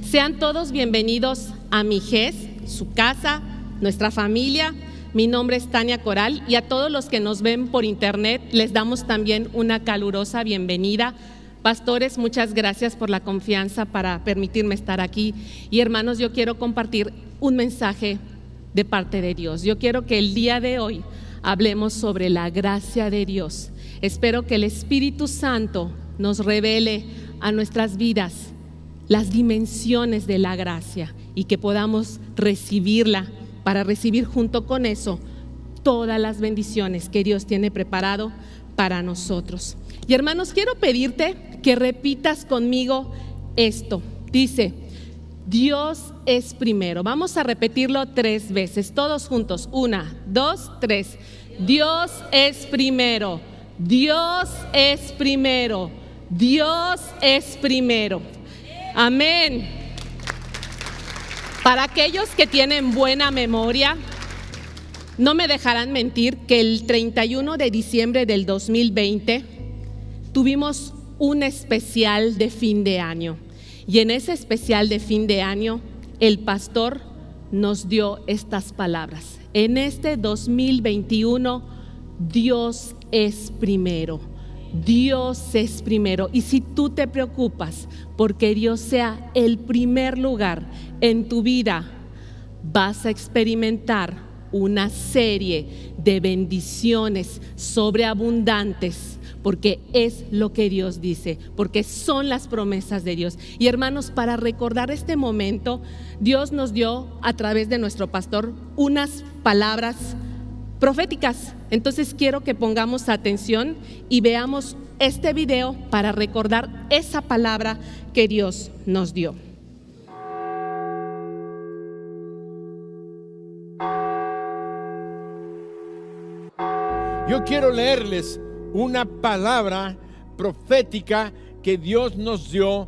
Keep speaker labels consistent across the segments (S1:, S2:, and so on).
S1: Sean todos bienvenidos a mi GES, su casa, nuestra familia. Mi nombre es Tania Coral y a todos los que nos ven por internet les damos también una calurosa bienvenida. Pastores, muchas gracias por la confianza para permitirme estar aquí. Y hermanos, yo quiero compartir un mensaje de parte de Dios. Yo quiero que el día de hoy hablemos sobre la gracia de Dios. Espero que el Espíritu Santo nos revele a nuestras vidas las dimensiones de la gracia y que podamos recibirla para recibir junto con eso todas las bendiciones que Dios tiene preparado para nosotros. Y hermanos, quiero pedirte que repitas conmigo esto. Dice: Dios es primero. Vamos a repetirlo 3 veces, todos juntos. 1, 2, 3. Dios es primero. Dios es primero. Dios es primero. Amén. Para aquellos que tienen buena memoria, no me dejarán mentir que el 31 de diciembre del 2020 tuvimos un especial de fin de año. Y en ese especial de fin de año, el pastor nos dio estas palabras: en este 2021, Dios es primero. Dios es primero. Y si tú te preocupas porque Dios sea el primer lugar en tu vida, vas a experimentar una serie de bendiciones sobreabundantes, porque es lo que Dios dice, porque son las promesas de Dios. Y hermanos, para recordar este momento, Dios nos dio a través de nuestro pastor unas palabras proféticas. Entonces quiero que pongamos atención y veamos este video para recordar esa palabra que Dios nos dio.
S2: Yo quiero leerles una palabra profética que Dios nos dio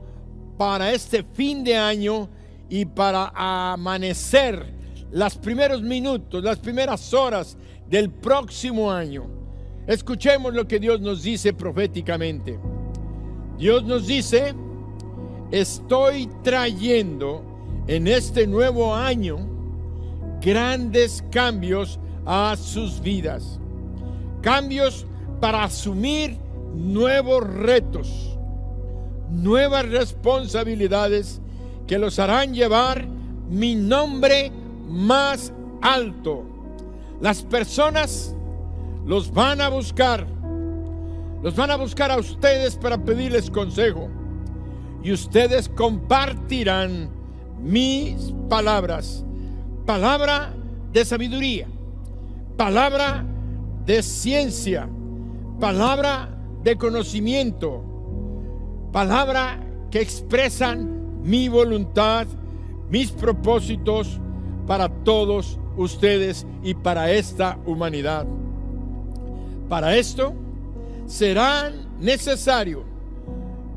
S2: para este fin de año y para amanecer los primeros minutos, las primeras horas del próximo año. Escuchemos lo que Dios nos dice proféticamente. Dios nos dice: estoy trayendo en este nuevo año grandes cambios a sus vidas. Cambios para asumir nuevos retos, nuevas responsabilidades que los harán llevar mi nombre más alto. Las personas los van a buscar a ustedes para pedirles consejo, y ustedes compartirán mis palabras, palabra de sabiduría, palabra de ciencia, palabra de conocimiento, palabra que expresan mi voluntad, mis propósitos para todos ustedes y para esta humanidad. Para esto será necesario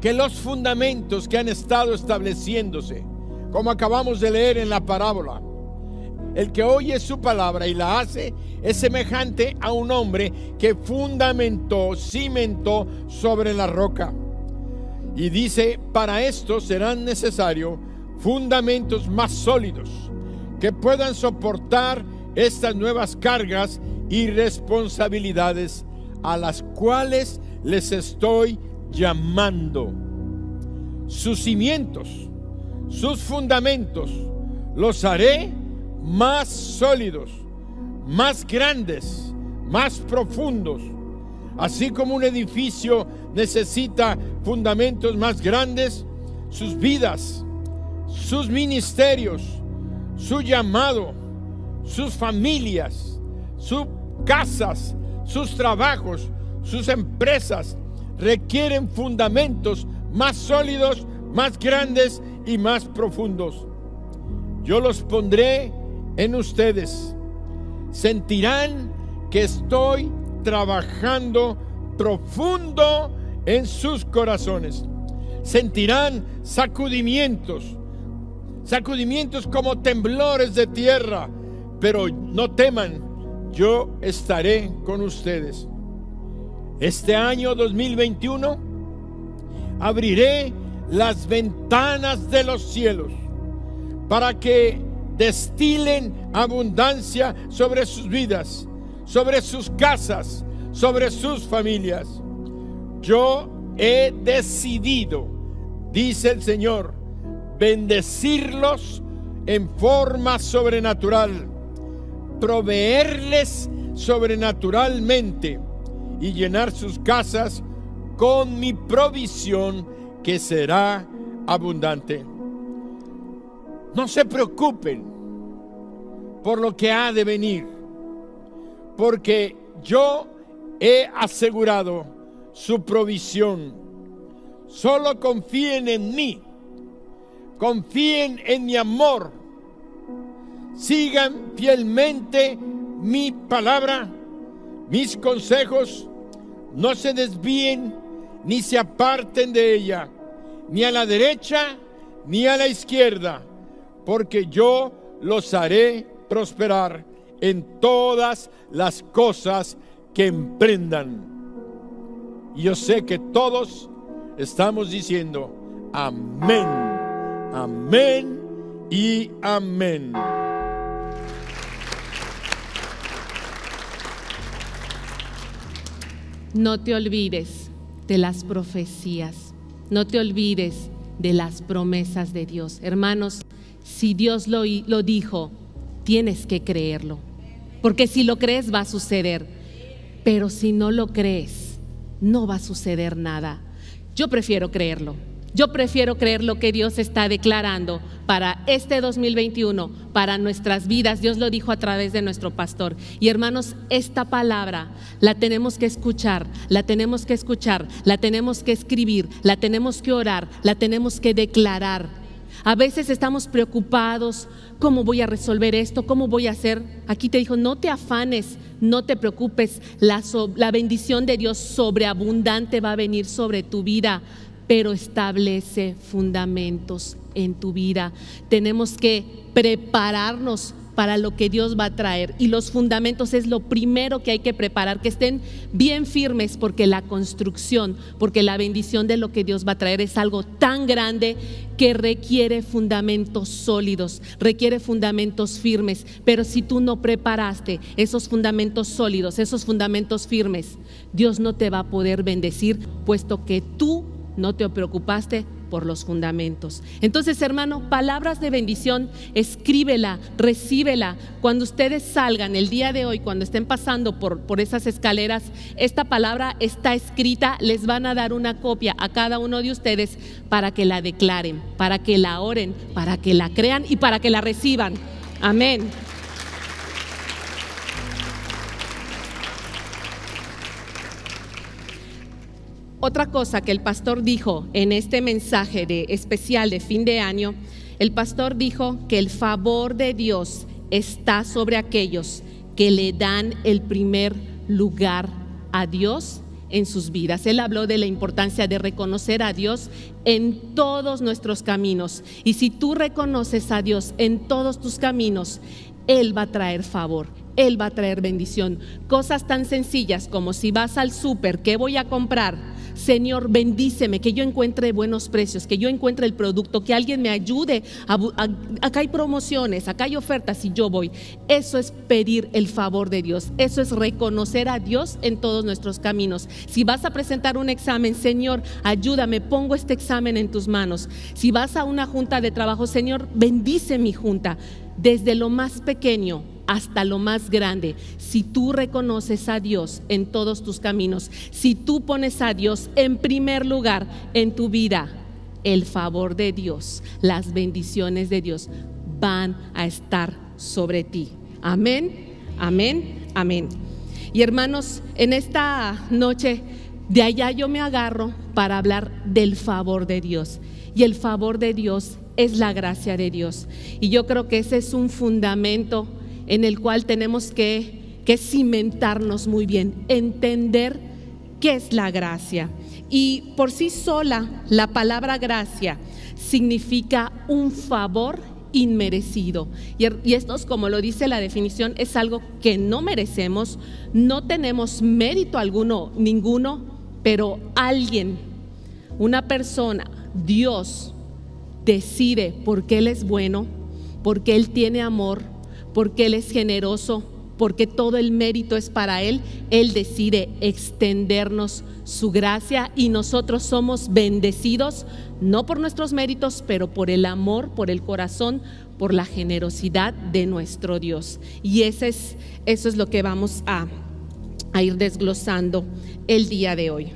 S2: que los fundamentos que han estado estableciéndose, como acabamos de leer en la parábola, el que oye su palabra y la hace es semejante a un hombre que cimentó sobre la roca. Y dice: para esto serán necesarios fundamentos más sólidos que puedan soportar estas nuevas cargas y responsabilidades a las cuales les estoy llamando. Sus cimientos, sus fundamentos, los haré más sólidos, más grandes, más profundos. Así como un edificio necesita fundamentos más grandes, sus vidas, sus ministerios, su llamado, sus familias, sus casas, sus trabajos, sus empresas requieren fundamentos más sólidos, más grandes y más profundos. Yo los pondré en ustedes. Sentirán que estoy trabajando profundo en sus corazones. Sentirán sacudimientos como temblores de tierra, pero no teman, yo estaré con ustedes. Este año 2021 abriré las ventanas de los cielos para que destilen abundancia sobre sus vidas, sobre sus casas, sobre sus familias. Yo he decidido, dice el Señor, bendecirlos en forma sobrenatural, proveerles sobrenaturalmente y llenar sus casas con mi provisión que será abundante. No se preocupen por lo que ha de venir, porque yo he asegurado su provisión. Solo confíen en mí, confíen en mi amor, sigan fielmente mi palabra, mis consejos, no se desvíen ni se aparten de ella, ni a la derecha ni a la izquierda, porque yo los haré prosperar en todas las cosas que emprendan. Y yo sé que todos estamos diciendo amén, amén y amén.
S1: No te olvides de las profecías, no te olvides de las promesas de Dios. Hermanos, si Dios lo dijo, tienes que creerlo, porque si lo crees va a suceder, pero si no lo crees, no va a suceder nada. Yo prefiero creerlo. Yo prefiero creer lo que Dios está declarando para este 2021, para nuestras vidas. Dios lo dijo a través de nuestro pastor. Y hermanos, esta palabra la tenemos que escuchar, la tenemos que escuchar, la tenemos que escribir, la tenemos que orar, la tenemos que declarar. A veces estamos preocupados, ¿cómo voy a resolver esto? ¿Cómo voy a hacer? Aquí te dijo, no te afanes, no te preocupes, la bendición de Dios sobreabundante va a venir sobre tu vida, pero establece fundamentos en tu vida. Tenemos que prepararnos para lo que Dios va a traer, y los fundamentos es lo primero que hay que preparar, que estén bien firmes, porque la construcción, porque la bendición de lo que Dios va a traer es algo tan grande que requiere fundamentos sólidos, requiere fundamentos firmes. Pero si tú no preparaste esos fundamentos sólidos, esos fundamentos firmes, Dios no te va a poder bendecir, puesto que tú no te preocupaste por los fundamentos. Entonces, hermano, palabras de bendición, escríbela, recíbela. Cuando ustedes salgan el día de hoy, cuando estén pasando por esas escaleras, esta palabra está escrita, les van a dar una copia a cada uno de ustedes para que la declaren, para que la oren, para que la crean y para que la reciban. Amén. Otra cosa que el pastor dijo en este mensaje especial de fin de año, el pastor dijo que el favor de Dios está sobre aquellos que le dan el primer lugar a Dios en sus vidas. Él habló de la importancia de reconocer a Dios en todos nuestros caminos. Y si tú reconoces a Dios en todos tus caminos, Él va a traer favor, Él va a traer bendición. Cosas tan sencillas como si vas al súper, ¿qué voy a comprar? Señor, bendíceme, que yo encuentre buenos precios, que yo encuentre el producto, que alguien me ayude. Acá hay promociones, acá hay ofertas y yo voy. Eso es pedir el favor de Dios. Eso es reconocer a Dios en todos nuestros caminos. Si vas a presentar un examen, Señor, ayúdame, pongo este examen en tus manos. Si vas a una junta de trabajo, Señor, bendice mi junta. Desde lo más pequeño hasta lo más grande, si tú reconoces a Dios en todos tus caminos, si tú pones a Dios en primer lugar en tu vida, el favor de Dios, las bendiciones de Dios van a estar sobre ti. Amén, amén, amén. Y hermanos, en esta noche de allá yo me agarro para hablar del favor de Dios. Y el favor de Dios es la gracia de Dios. Y yo creo que ese es un fundamento en el cual tenemos que cimentarnos muy bien, entender qué es la gracia. Y por sí sola, la palabra gracia significa un favor inmerecido. Y esto es, como lo dice la definición, es algo que no merecemos, no tenemos mérito alguno, ninguno, pero alguien, una persona, Dios, decide, porque Él es bueno, porque Él tiene amor, porque Él es generoso, porque todo el mérito es para Él, Él decide extendernos su gracia y nosotros somos bendecidos, no por nuestros méritos, pero por el amor, por el corazón, por la generosidad de nuestro Dios. Y eso es lo que vamos a ir desglosando el día de hoy.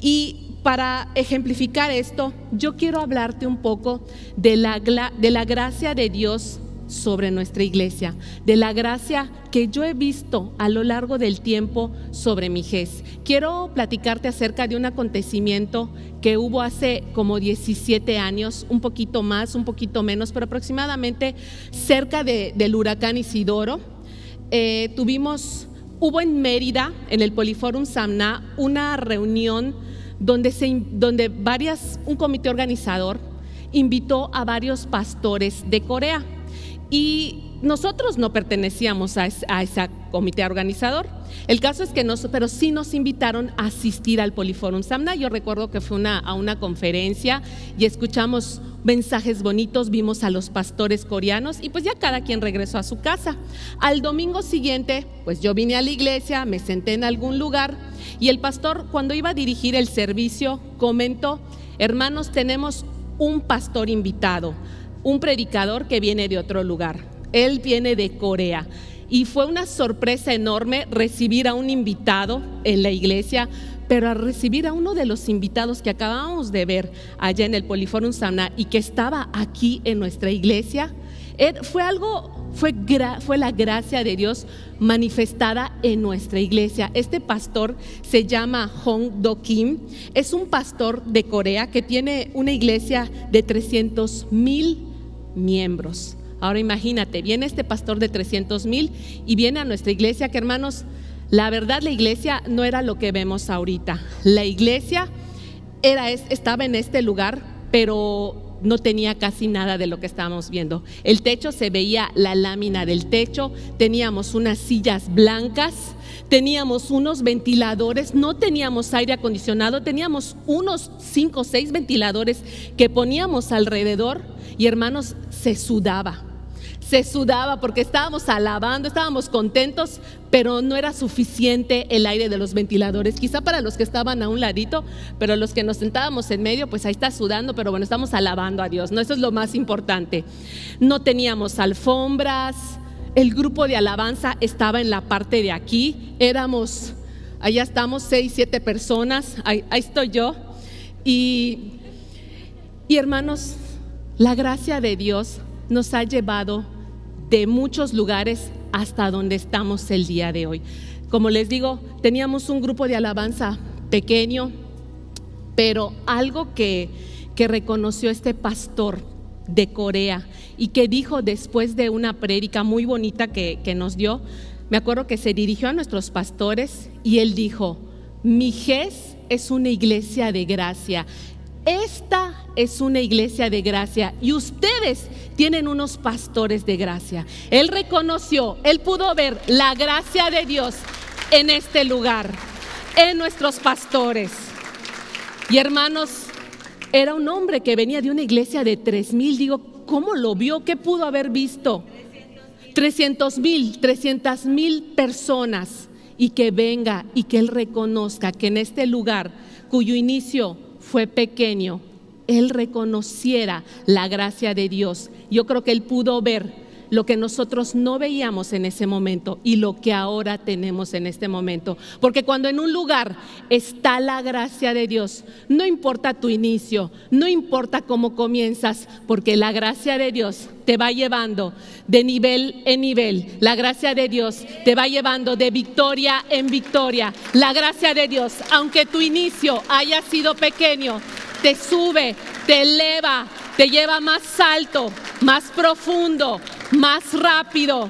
S1: Y para ejemplificar esto, yo quiero hablarte un poco de la gracia de Dios sobre nuestra iglesia, de la gracia que yo he visto a lo largo del tiempo sobre mi GES. Quiero platicarte acerca de un acontecimiento que hubo hace como 17 años, un poquito más, un poquito menos, pero aproximadamente cerca del huracán Isidoro. Hubo en Mérida, en el Poliforum Samná, una reunión donde un comité organizador invitó a varios pastores de Corea. Y nosotros no pertenecíamos a ese comité organizador. El caso es que pero sí nos invitaron a asistir al Poliforum Samná. Yo recuerdo que fue a una conferencia y escuchamos mensajes bonitos, vimos a los pastores coreanos y pues ya cada quien regresó a su casa. Al domingo siguiente, pues yo vine a la iglesia, me senté en algún lugar y el pastor, cuando iba a dirigir el servicio, comentó: hermanos, tenemos un pastor invitado, un predicador que viene de otro lugar. Él viene de Corea. Y fue una sorpresa enorme recibir a un invitado en la iglesia, pero al recibir a uno de los invitados que acabamos de ver allá en el Poliforum Samná y que estaba aquí en nuestra iglesia, fue la gracia de Dios manifestada en nuestra iglesia. Este pastor se llama Hong Do Kim, es un pastor de Corea que tiene una iglesia de 300,000 miembros. Ahora imagínate, viene este pastor de 300,000 y viene a nuestra iglesia, que hermanos, la verdad la iglesia no era lo que vemos ahorita. La iglesia estaba en este lugar, pero no tenía casi nada de lo que estábamos viendo. El techo, se veía la lámina del techo, teníamos unas sillas blancas, teníamos unos ventiladores, no teníamos aire acondicionado, teníamos unos 5 o 6 ventiladores que poníamos alrededor y hermanos, se sudaba porque estábamos alabando, estábamos contentos, pero no era suficiente el aire de los ventiladores, quizá para los que estaban a un ladito, pero los que nos sentábamos en medio, pues ahí está sudando, pero bueno, estamos alabando a Dios, ¿no? Eso es lo más importante. No teníamos alfombras, el grupo de alabanza estaba en la parte de aquí, allá estamos 6, 7 personas, ahí estoy yo, y hermanos, la gracia de Dios nos ha llevado de muchos lugares hasta donde estamos el día de hoy. Como les digo, teníamos un grupo de alabanza pequeño, pero algo que reconoció este pastor de Corea y que dijo después de una prédica muy bonita que nos dio, me acuerdo que se dirigió a nuestros pastores y él dijo: mi GES es una iglesia de gracia. Esta es una iglesia de gracia y ustedes tienen unos pastores de gracia. Él reconoció, él pudo ver la gracia de Dios en este lugar, en nuestros pastores. Y hermanos, era un hombre que venía de una iglesia de 3,000. Digo, ¿cómo lo vio? ¿Qué pudo haber visto? 300,000 personas, y que venga y que él reconozca que en este lugar cuyo inicio fue pequeño, él reconociera la gracia de Dios. Yo creo que él pudo ver lo que nosotros no veíamos en ese momento y lo que ahora tenemos en este momento. Porque cuando en un lugar está la gracia de Dios, no importa tu inicio, no importa cómo comienzas, porque la gracia de Dios te va llevando de nivel en nivel. La gracia de Dios te va llevando de victoria en victoria. La gracia de Dios, aunque tu inicio haya sido pequeño, te sube, te eleva, te lleva más alto, más profundo, más rápido,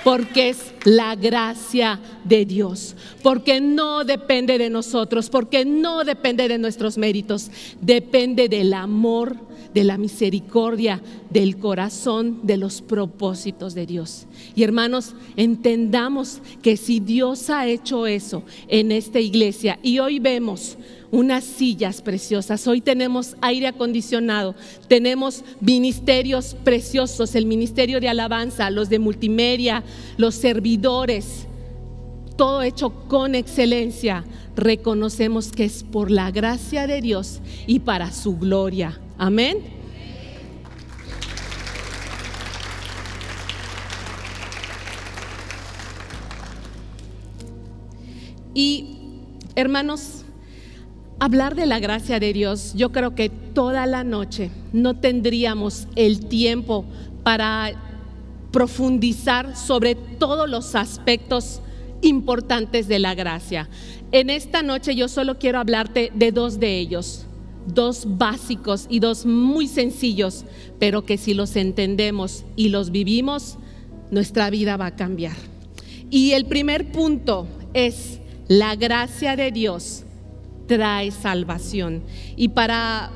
S1: porque es la gracia de Dios, porque no depende de nosotros, porque no depende de nuestros méritos, depende del amor de la misericordia, del corazón, de los propósitos de Dios. Y hermanos, entendamos que si Dios ha hecho eso en esta iglesia y hoy vemos unas sillas preciosas, hoy tenemos aire acondicionado, tenemos ministerios preciosos, el ministerio de alabanza, los de multimedia, los servidores, todo hecho con excelencia, reconocemos que es por la gracia de Dios y para su gloria. Amén. Y hermanos, hablar de la gracia de Dios, yo creo que toda la noche no tendríamos el tiempo para profundizar sobre todos los aspectos importantes de la gracia. En esta noche yo solo quiero hablarte de dos de ellos, dos básicos y dos muy sencillos, pero que si los entendemos y los vivimos, nuestra vida va a cambiar. Y el primer punto es: la gracia de Dios trae salvación. Y para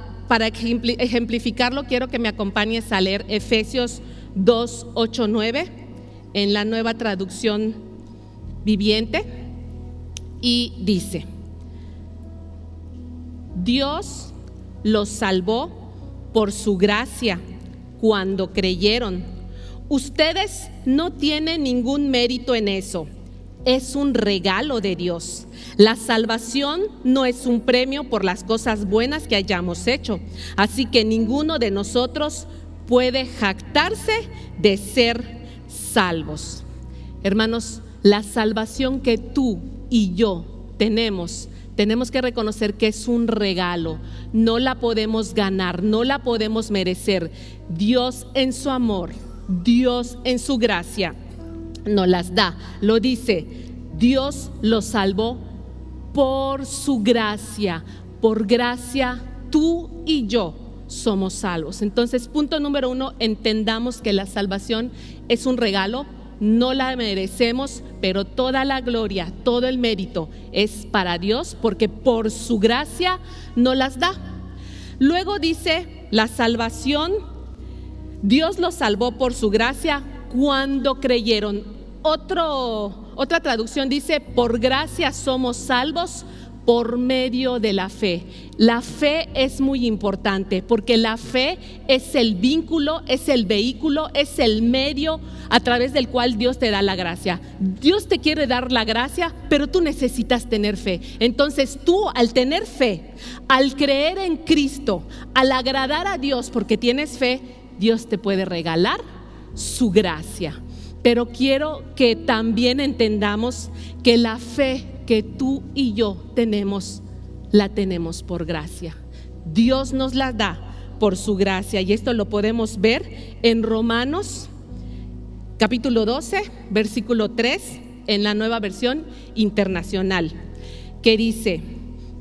S1: ejemplificarlo, quiero que me acompañes a leer Efesios 2, 8, 9 en la Nueva Traducción Viviente. Y dice: Dios los salvó por su gracia cuando creyeron. Ustedes no tienen ningún mérito en eso. Es un regalo de Dios. La salvación no es un premio por las cosas buenas que hayamos hecho. Así que ninguno de nosotros puede jactarse de ser salvos. Hermanos, la salvación que tú y yo tenemos que reconocer que es un regalo. No la podemos ganar, no la podemos merecer. Dios en su amor, Dios en su gracia nos las da. Lo dice: Dios los salvó por su gracia. Por gracia tú y yo somos salvos. Entonces, punto número 1, entendamos que la salvación es un regalo. No la merecemos, pero toda la gloria, todo el mérito es para Dios, porque por su gracia nos las da. Luego dice: la salvación, Dios los salvó por su gracia cuando creyeron. Otra traducción dice: por gracia somos salvos por medio de la fe. La fe es muy importante, porque la fe es el vínculo, es el vehículo, es el medio a través del cual Dios te da la gracia. Dios te quiere dar la gracia, pero tú necesitas tener fe. Entonces tú, al tener fe, al creer en Cristo, al agradar a Dios porque tienes fe, Dios te puede regalar su gracia. Pero quiero que también entendamos que la fe que tú y yo tenemos, la tenemos por gracia. Dios nos la da por su gracia, y esto lo podemos ver en Romanos capítulo 12, versículo 3, en la Nueva Versión Internacional, que dice: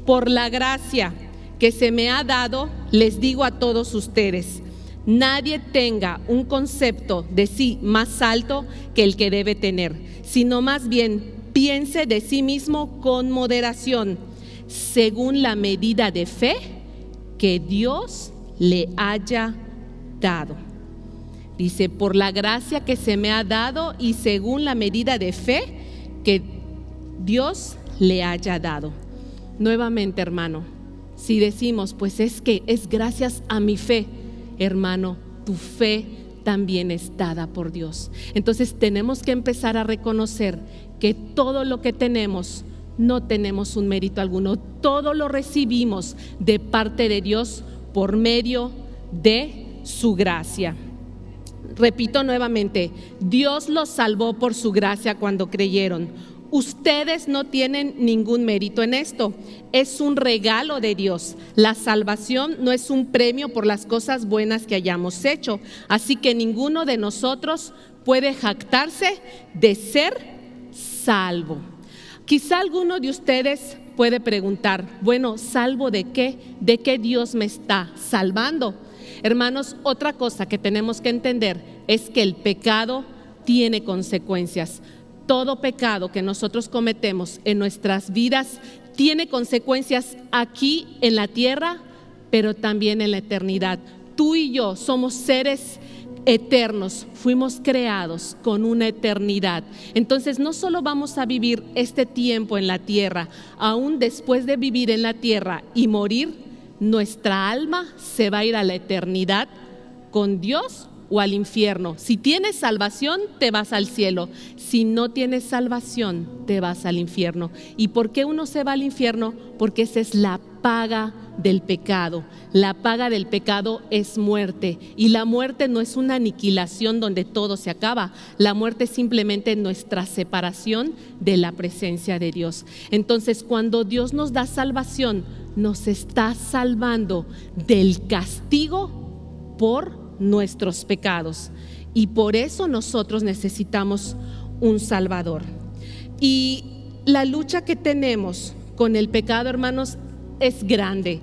S1: por la gracia que se me ha dado, les digo a todos ustedes, nadie tenga un concepto de sí más alto que el que debe tener, sino más bien piense de sí mismo con moderación, según la medida de fe que Dios le haya dado. Dice: por la gracia que se me ha dado y según la medida de fe que Dios le haya dado. Nuevamente, hermano, si decimos, pues es que es gracias a mi fe, hermano, tu fe también es dada por Dios. Entonces tenemos que empezar a reconocer que todo lo que tenemos, no tenemos un mérito alguno, todo lo recibimos de parte de Dios por medio de su gracia. Repito nuevamente: Dios los salvó por su gracia cuando creyeron. Ustedes no tienen ningún mérito en esto, es un regalo de Dios. La salvación no es un premio por las cosas buenas que hayamos hecho, así que ninguno de nosotros puede jactarse de ser salvo. Quizá alguno de ustedes puede preguntar: bueno, ¿salvo de qué? ¿De qué Dios me está salvando? Hermanos, otra cosa que tenemos que entender es que el pecado tiene consecuencias. Todo pecado que nosotros cometemos en nuestras vidas tiene consecuencias aquí en la tierra, pero también en la eternidad. tú y yo somos seres eternos, fuimos creados con una eternidad. Entonces no solo vamos a vivir este tiempo en la tierra, aún después de vivir en la tierra y morir, nuestra alma se va a ir a la eternidad con Dios o al infierno. Si tienes salvación, te vas al cielo. Si no tienes salvación, te vas al infierno. ¿Y por qué uno se va al infierno? Porque esa es la paga del pecado. La paga del pecado es muerte. Y la muerte no es una aniquilación donde todo se acaba. La muerte es simplemente nuestra separación de la presencia de Dios. Entonces, cuando Dios nos da salvación, nos está salvando del castigo por nuestros pecados, y por eso nosotros necesitamos un Salvador. Y la lucha que tenemos con el pecado, hermanos, es grande.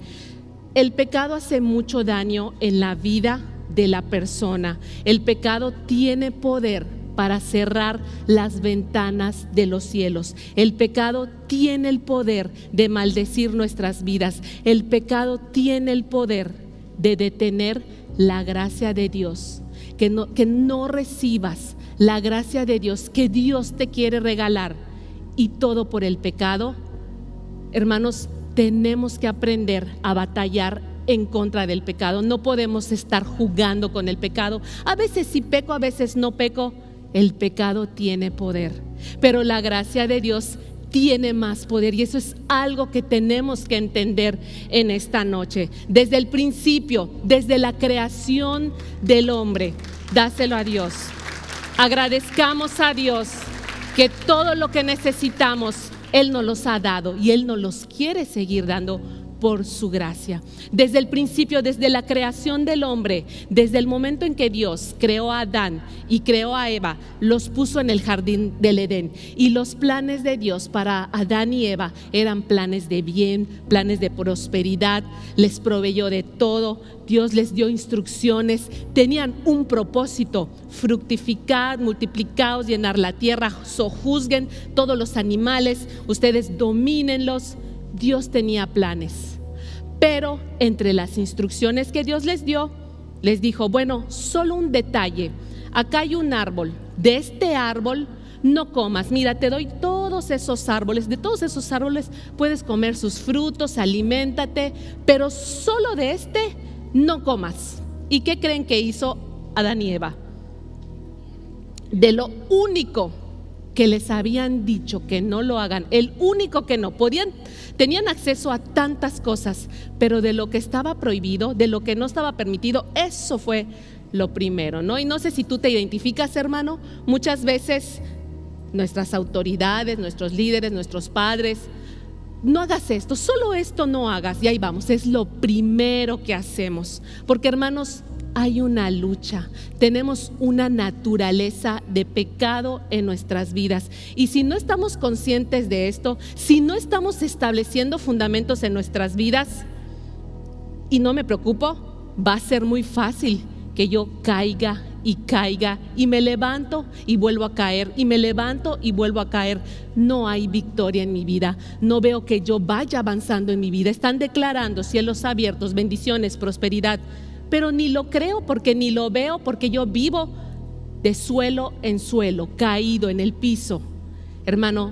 S1: El pecado hace mucho daño en la vida de la persona. El pecado tiene poder para cerrar las ventanas de los cielos. El pecado tiene el poder de maldecir nuestras vidas. El pecado tiene el poder de detener la gracia de Dios, que no recibas la gracia de Dios que Dios te quiere regalar, y todo por el pecado. Hermanos, tenemos que aprender a batallar en contra del pecado. No podemos estar jugando con el pecado. A veces sí peco, a veces no peco. El pecado tiene poder, pero la gracia de Dios tiene más poder, y eso es algo que tenemos que entender en esta noche. Desde el principio, desde la creación del hombre, dáselo a Dios. Agradezcamos a Dios que todo lo que necesitamos Él nos los ha dado, y Él nos los quiere seguir dando por su gracia. Desde el principio, desde la creación del hombre, desde el momento en que Dios creó a Adán y creó a Eva, los puso en el jardín del Edén, y los planes de Dios para Adán y Eva eran planes de bien, planes de prosperidad. Les proveyó de todo, Dios les dio instrucciones, tenían un propósito: fructificad, multiplicaos, llenar la tierra, sojuzguen todos los animales, ustedes domínenlos. Dios tenía planes, pero entre las instrucciones que Dios les dio, les dijo: bueno, solo un detalle, acá hay un árbol, de este árbol no comas, mira, te doy todos esos árboles, de todos esos árboles puedes comer sus frutos, aliméntate, pero solo de este no comas. ¿Y qué creen que hizo Adán y Eva? De lo único que les habían dicho que no lo hagan, el único que no podían, tenían acceso a tantas cosas, pero de lo que estaba prohibido, de lo que no estaba permitido, eso fue lo primero, ¿no? Y no sé si tú te identificas, hermano. Muchas veces nuestras autoridades, nuestros líderes, nuestros padres: no hagas esto, solo esto no hagas, y ahí vamos, es lo primero que hacemos. Porque, hermanos, hay una lucha, tenemos una naturaleza de pecado en nuestras vidas, y si no estamos conscientes de esto, si no estamos estableciendo fundamentos en nuestras vidas, y no me preocupo, va a ser muy fácil que yo caiga y me levanto y vuelvo a caer, y me levanto y vuelvo a caer. No hay victoria en mi vida, no veo que yo vaya avanzando en mi vida. Están declarando cielos abiertos, bendiciones, prosperidad, pero ni lo creo, porque ni lo veo, porque yo vivo de suelo en suelo, caído en el piso. Hermano,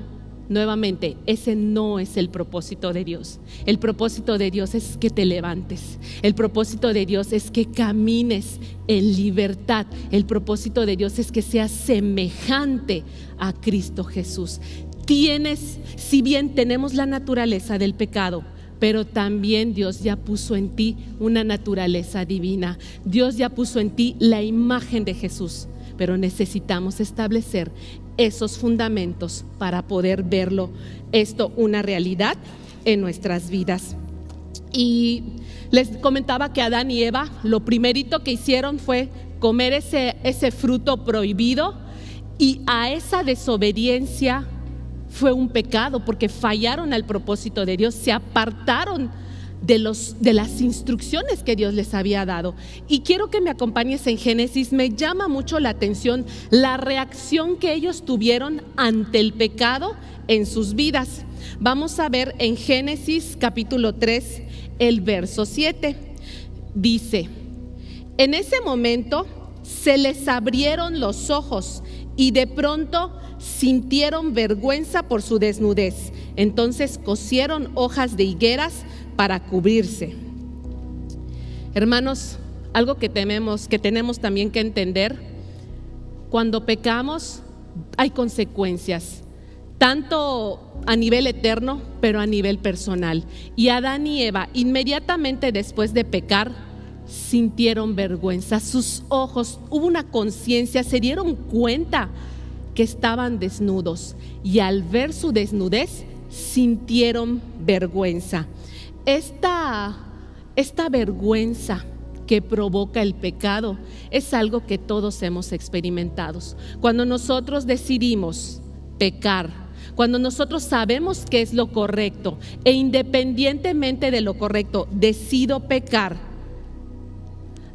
S1: nuevamente, ese no es el propósito de Dios. El propósito de Dios es que te levantes. El propósito de Dios es que camines en libertad. El propósito de Dios es que seas semejante a Cristo Jesús. Si bien tenemos la naturaleza del pecado, pero también Dios ya puso en ti una naturaleza divina. Dios ya puso en ti la imagen de Jesús, pero necesitamos establecer esos fundamentos para poder verlo, esto una realidad en nuestras vidas. Y les comentaba que Adán y Eva, lo primerito que hicieron fue comer ese fruto prohibido, y a esa desobediencia fue un pecado, porque fallaron al propósito de Dios, se apartaron de las instrucciones que Dios les había dado. Y quiero que me acompañes en Génesis. Me llama mucho la atención la reacción que ellos tuvieron ante el pecado en sus vidas. Vamos a ver en Génesis capítulo 3, el verso 7. Dice: En ese momento se les abrieron los ojos y de pronto sintieron vergüenza por su desnudez. Entonces cosieron hojas de higueras para cubrirse. Hermanos, algo que tenemos también que entender: cuando pecamos hay consecuencias, tanto a nivel eterno, pero a nivel personal. Y Adán y Eva, inmediatamente después de pecar, sintieron vergüenza. Sus ojos, hubo una conciencia, se dieron cuenta que estaban desnudos, y al ver su desnudez sintieron vergüenza. Esta vergüenza que provoca el pecado es algo que todos hemos experimentado. Cuando nosotros decidimos pecar, cuando nosotros sabemos qué es lo correcto e independientemente de lo correcto decido pecar,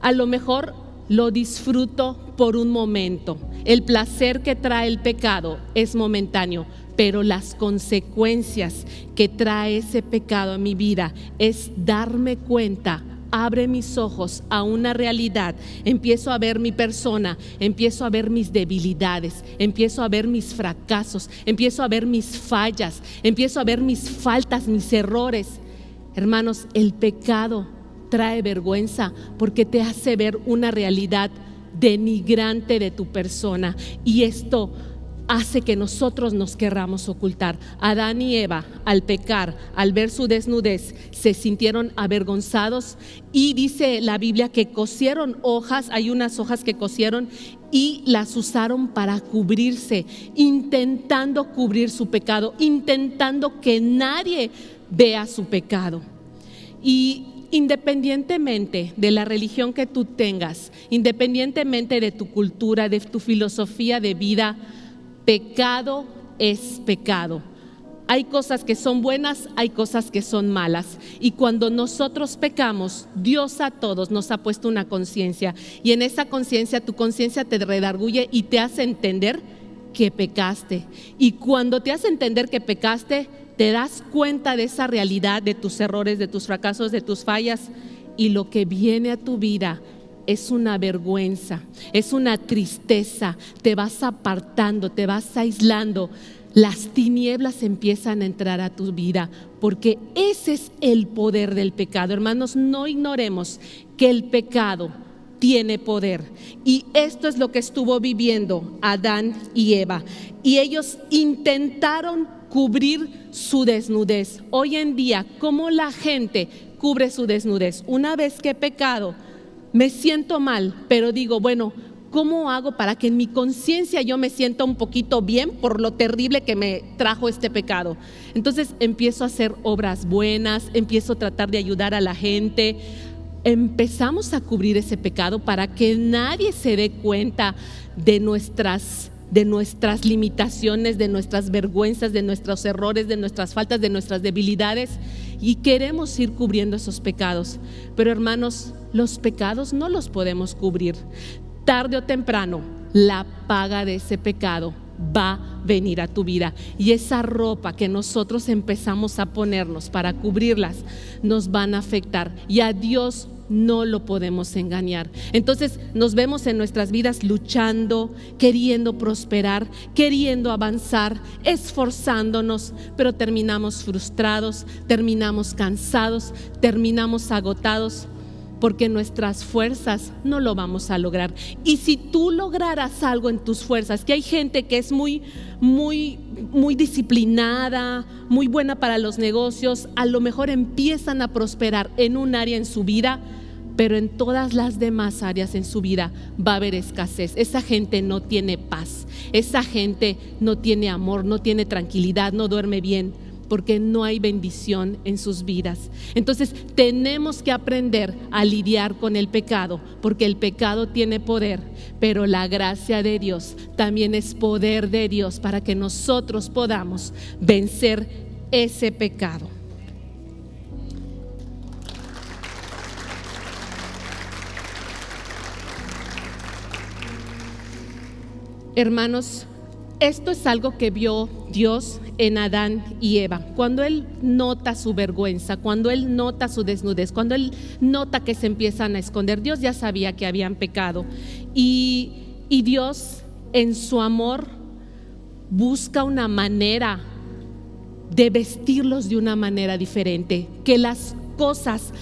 S1: a lo mejor lo disfruto por un momento. El placer que trae el pecado es momentáneo, pero las consecuencias que trae ese pecado a mi vida es darme cuenta. Abre mis ojos a una realidad, empiezo a ver mi persona, empiezo a ver mis debilidades, empiezo a ver mis fracasos, empiezo a ver mis fallas, empiezo a ver mis faltas, mis errores. Hermanos, el pecado trae vergüenza porque te hace ver una realidad denigrante de tu persona, y esto hace que nosotros nos querramos ocultar. Adán y Eva, al pecar, al ver su desnudez, se sintieron avergonzados, y dice la Biblia que cosieron hojas. Hay unas hojas que cosieron y las usaron para cubrirse, intentando cubrir su pecado, intentando que nadie vea su pecado. Y independientemente de la religión que tú tengas, independientemente de tu cultura, de tu filosofía de vida, pecado es pecado. Hay cosas que son buenas, hay cosas que son malas. Y cuando nosotros pecamos, Dios a todos nos ha puesto una conciencia. Y en esa conciencia, tu conciencia te redarguye y te hace entender que pecaste. Y cuando te hace entender que pecaste, te das cuenta de esa realidad, de tus errores, de tus fracasos, de tus fallas. Y lo que viene a tu vida es una vergüenza, es una tristeza. Te vas apartando, te vas aislando. Las tinieblas empiezan a entrar a tu vida, porque ese es el poder del pecado. Hermanos, no ignoremos que el pecado tiene poder, y esto es lo que estuvo viviendo Adán y Eva, y ellos intentaron cubrir su desnudez. Hoy en día, ¿cómo la gente cubre su desnudez? Una vez que he pecado, me siento mal, pero digo, bueno, ¿cómo hago para que en mi conciencia yo me sienta un poquito bien por lo terrible que me trajo este pecado? Entonces empiezo a hacer obras buenas, empiezo a tratar de ayudar a la gente. Empezamos a cubrir ese pecado para que nadie se dé cuenta de nuestras limitaciones, de nuestras vergüenzas, de nuestros errores, de nuestras faltas, de nuestras debilidades, y queremos ir cubriendo esos pecados. Pero hermanos, los pecados no los podemos cubrir. Tarde o temprano, la paga de ese pecado va a venir a tu vida, y esa ropa que nosotros empezamos a ponernos para cubrirlas nos van a afectar, y a Dios no lo podemos engañar. Entonces nos vemos en nuestras vidas luchando, queriendo prosperar, queriendo avanzar, esforzándonos, pero terminamos frustrados, terminamos cansados, terminamos agotados, porque nuestras fuerzas no lo vamos a lograr. Y si tú lograras algo en tus fuerzas, que hay gente que es muy disciplinada, muy buena para los negocios, a lo mejor empiezan a prosperar en un área en su vida, pero en todas las demás áreas en su vida va a haber escasez. Esa gente no tiene paz, esa gente no tiene amor, no tiene tranquilidad, no duerme bien, porque no hay bendición en sus vidas. Entonces tenemos que aprender a lidiar con el pecado, porque el pecado tiene poder, pero la gracia de Dios también es poder de Dios para que nosotros podamos vencer ese pecado. Hermanos, esto es algo que vio Dios en Adán y Eva. Cuando Él nota su vergüenza, cuando Él nota su desnudez, cuando Él nota que se empiezan a esconder, Dios ya sabía que habían pecado. Y Dios, en su amor, busca una manera de vestirlos de una manera diferente. Que las cosas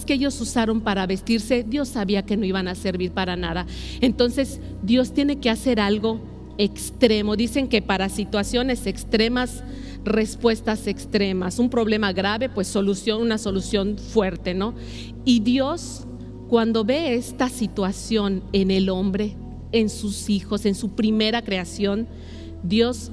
S1: que ellos usaron para vestirse, Dios sabía que no iban a servir para nada. Entonces Dios tiene que hacer algo extremo. Dicen que para situaciones extremas, respuestas extremas. Un problema grave, pues una solución fuerte, ¿no? Y Dios, cuando ve esta situación en el hombre, en sus hijos, en su primera creación, Dios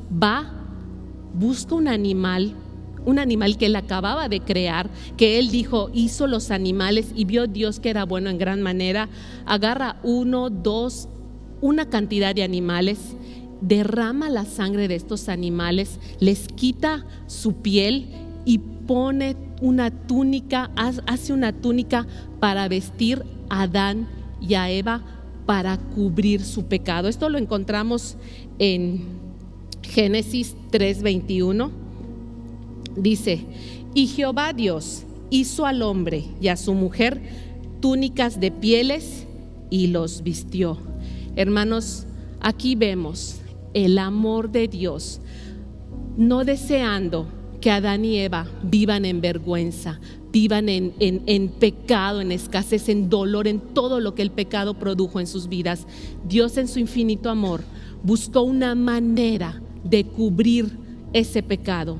S1: busca un animal que Él acababa de crear, que Él dijo, hizo los animales y vio Dios que era bueno en gran manera. Agarra una cantidad de animales, derrama la sangre de estos animales, les quita su piel y pone una túnica, hace una túnica para vestir a Adán y a Eva, para cubrir su pecado. Esto lo encontramos en Génesis 3:21. Dice: y Jehová Dios hizo al hombre y a su mujer túnicas de pieles y los vistió. Hermanos, aquí vemos el amor de Dios, no deseando que Adán y Eva vivan en vergüenza, vivan en pecado, en escasez, en dolor, en todo lo que el pecado produjo en sus vidas. Dios, en su infinito amor, buscó una manera de cubrir ese pecado.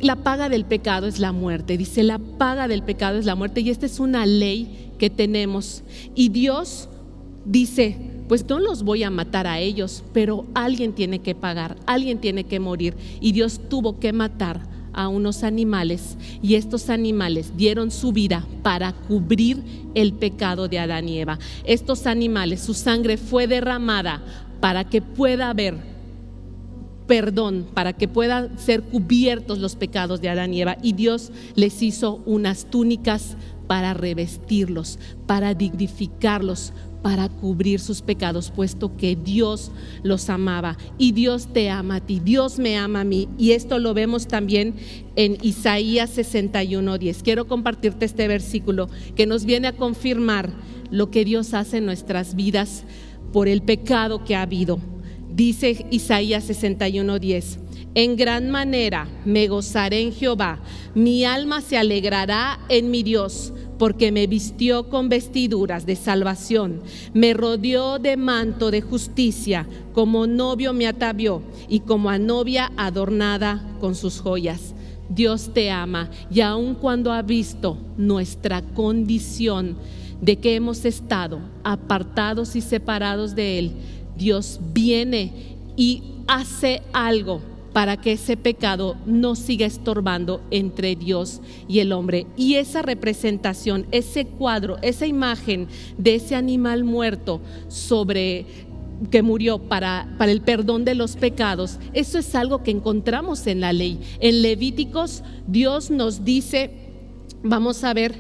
S1: La paga del pecado es la muerte. Dice, la paga del pecado es la muerte, y esta es una ley que tenemos. Y Dios dice, pues no los voy a matar a ellos, pero alguien tiene que pagar, alguien tiene que morir. Y Dios tuvo que matar a unos animales, y estos animales dieron su vida para cubrir el pecado de Adán y Eva. Estos animales, su sangre fue derramada para que pueda haber perdón, para que puedan ser cubiertos los pecados de Adán y Eva. Y Dios les hizo unas túnicas para revestirlos, para dignificarlos, para cubrir sus pecados, puesto que Dios los amaba. Y Dios te ama a ti, Dios me ama a mí. Y esto lo vemos también en Isaías 61:10. Quiero compartirte este versículo que nos viene a confirmar lo que Dios hace en nuestras vidas por el pecado que ha habido. Dice Isaías 61:10: en gran manera me gozaré en Jehová, mi alma se alegrará en mi Dios, porque me vistió con vestiduras de salvación, me rodeó de manto de justicia, como novio me atavió y como a novia adornada con sus joyas. Dios te ama, y aun cuando ha visto nuestra condición de que hemos estado apartados y separados de Él, Dios viene y hace algo para que ese pecado no siga estorbando entre Dios y el hombre. Y esa representación, ese cuadro, esa imagen de ese animal muerto que murió para el perdón de los pecados, eso es algo que encontramos en la ley. En Levíticos, Dios nos dice, vamos a ver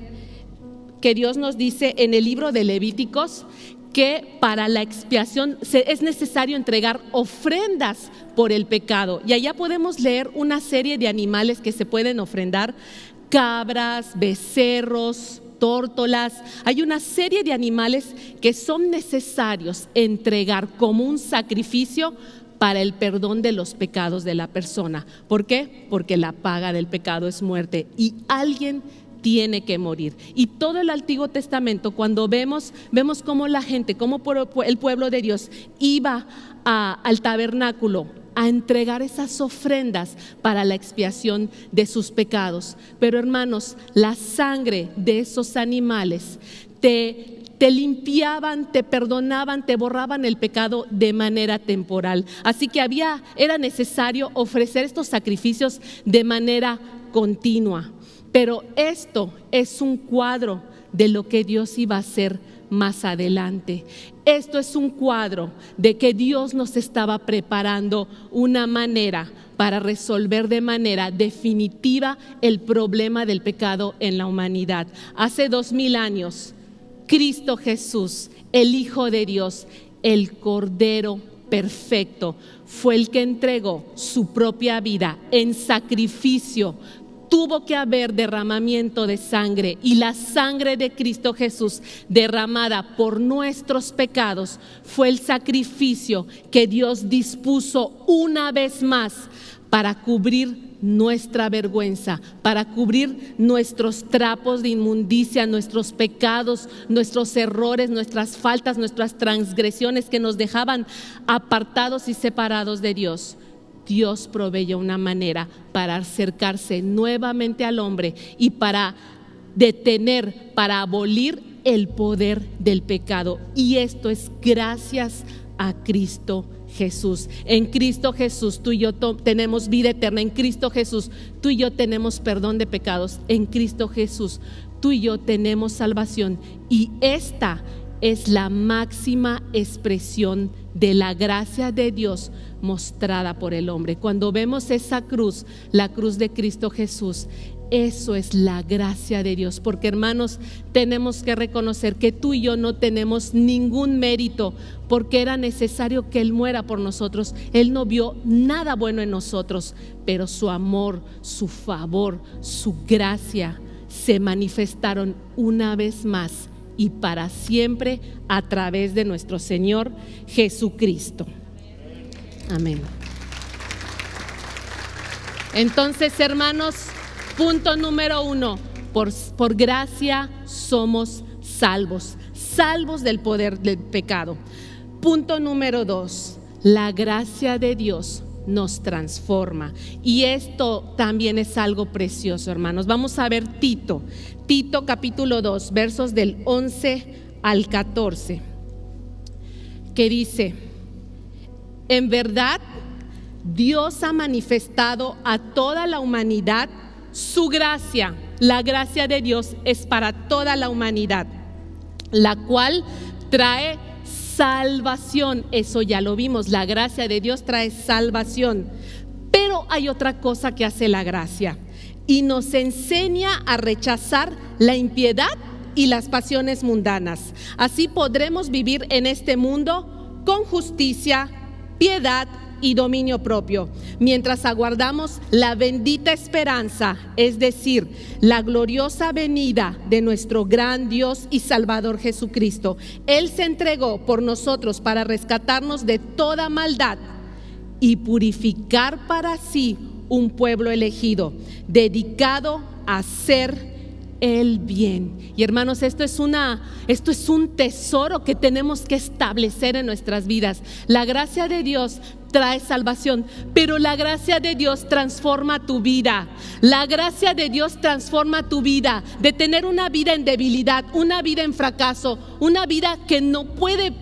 S1: que Dios nos dice en el libro de Levíticos, que para la expiación es necesario entregar ofrendas por el pecado. Y allá podemos leer una serie de animales que se pueden ofrendar: cabras, becerros, tórtolas. Hay una serie de animales que son necesarios entregar como un sacrificio para el perdón de los pecados de la persona. ¿Por qué? Porque la paga del pecado es muerte, y alguien tiene que morir. Y todo el Antiguo Testamento, cuando vemos cómo la gente, cómo el pueblo de Dios iba al tabernáculo a entregar esas ofrendas para la expiación de sus pecados. Pero hermanos, la sangre de esos animales te limpiaban, te perdonaban, te borraban el pecado de manera temporal. Así que era necesario ofrecer estos sacrificios de manera continua. Pero esto es un cuadro de lo que Dios iba a hacer más adelante. Esto es un cuadro de que Dios nos estaba preparando una manera para resolver de manera definitiva el problema del pecado en la humanidad. Hace 2000 años, Cristo Jesús, el Hijo de Dios, el Cordero perfecto, fue el que entregó su propia vida en sacrificio. Tuvo que haber derramamiento de sangre, y la sangre de Cristo Jesús derramada por nuestros pecados fue el sacrificio que Dios dispuso una vez más para cubrir nuestra vergüenza, para cubrir nuestros trapos de inmundicia, nuestros pecados, nuestros errores, nuestras faltas, nuestras transgresiones que nos dejaban apartados y separados de Dios. Dios proveyó una manera para acercarse nuevamente al hombre y para detener, para abolir el poder del pecado. Y esto es gracias a Cristo Jesús. En Cristo Jesús tú y yo tenemos vida eterna. En Cristo Jesús tú y yo tenemos perdón de pecados. En Cristo Jesús tú y yo tenemos salvación. Y esta es la máxima expresión de la gracia de Dios mostrada por el hombre. Cuando vemos esa cruz, la cruz de Cristo Jesús, eso es la gracia de Dios. Porque, hermanos, tenemos que reconocer que tú y yo no tenemos ningún mérito, porque era necesario que Él muera por nosotros. Él no vio nada bueno en nosotros, pero su amor, su favor, su gracia se manifestaron una vez más y para siempre a través de nuestro Señor Jesucristo. Amén. Entonces, hermanos, punto número 1, por gracia somos salvos, salvos del poder del pecado. Punto número 2, la gracia de Dios nos transforma, y esto también es algo precioso, hermanos. Vamos a ver Tito capítulo 2, versos del 11 al 14, que dice: en verdad, Dios ha manifestado a toda la humanidad su gracia. La gracia de Dios es para toda la humanidad, la cual trae salvación. Eso ya lo vimos, la gracia de Dios trae salvación. Pero hay otra cosa que hace la gracia, y nos enseña a rechazar la impiedad y las pasiones mundanas. Así podremos vivir en este mundo con justicia, piedad y dominio propio, mientras aguardamos la bendita esperanza, es decir, la gloriosa venida de nuestro gran Dios y Salvador Jesucristo. Él se entregó por nosotros para rescatarnos de toda maldad y purificar para sí un pueblo elegido, dedicado a hacer el bien. Y, hermanos, esto es un tesoro que tenemos que establecer en nuestras vidas. La gracia de Dios trae salvación, pero la gracia de Dios transforma tu vida. La gracia de Dios transforma tu vida, de tener una vida en debilidad, una vida en fracaso, una vida que no puede